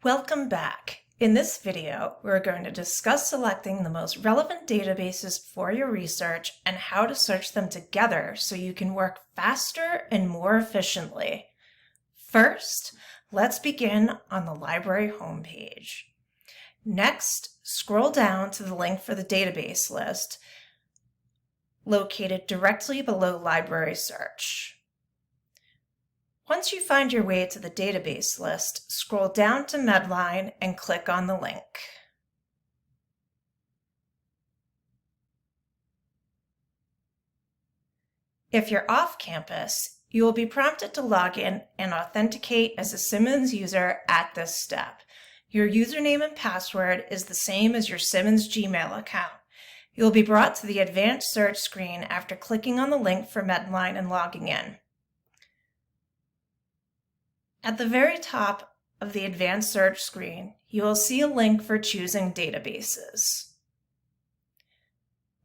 Welcome back. In this video, we're going to discuss selecting the most relevant databases for your research and how to search them together so you can work faster and more efficiently. First, let's begin on the library homepage. Next, scroll down to the link for the database list located directly below Library Search. Once you find your way to the database list, scroll down to Medline and click on the link. If you're off campus, you will be prompted to log in and authenticate as a Simmons user at this step. Your username and password is the same as your Simmons Gmail account. You'll be brought to the advanced search screen after clicking on the link for Medline and logging in. At the very top of the advanced search screen, you will see a link for choosing databases.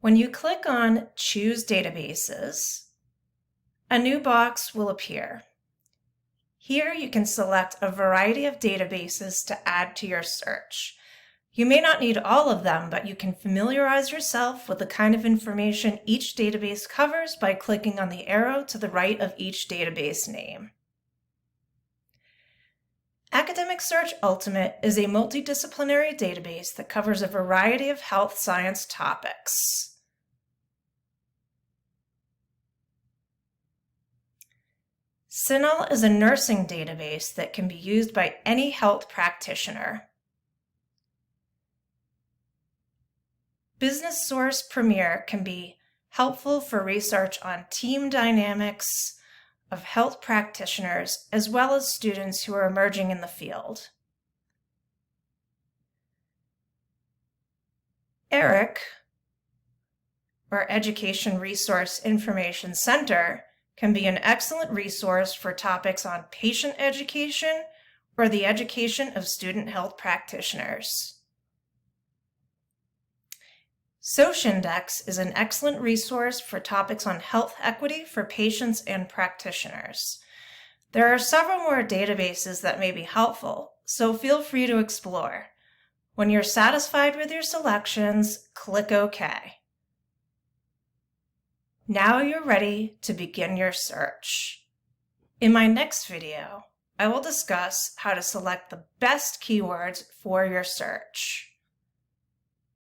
When you click on Choose Databases, a new box will appear. Here you can select a variety of databases to add to your search. You may not need all of them, but you can familiarize yourself with the kind of information each database covers by clicking on the arrow to the right of each database name. Academic Search Ultimate is a multidisciplinary database that covers a variety of health science topics. CINAHL is a nursing database that can be used by any health practitioner. Business Source Premier can be helpful for research on team dynamics of health practitioners as well as students who are emerging in the field. ERIC, or Education Resource Information Center, can be an excellent resource for topics on patient education or the education of student health practitioners. SocIndex is an excellent resource for topics on health equity for patients and practitioners. There are several more databases that may be helpful, so feel free to explore. When you're satisfied with your selections, click OK. Now you're ready to begin your search. In my next video, I will discuss how to select the best keywords for your search.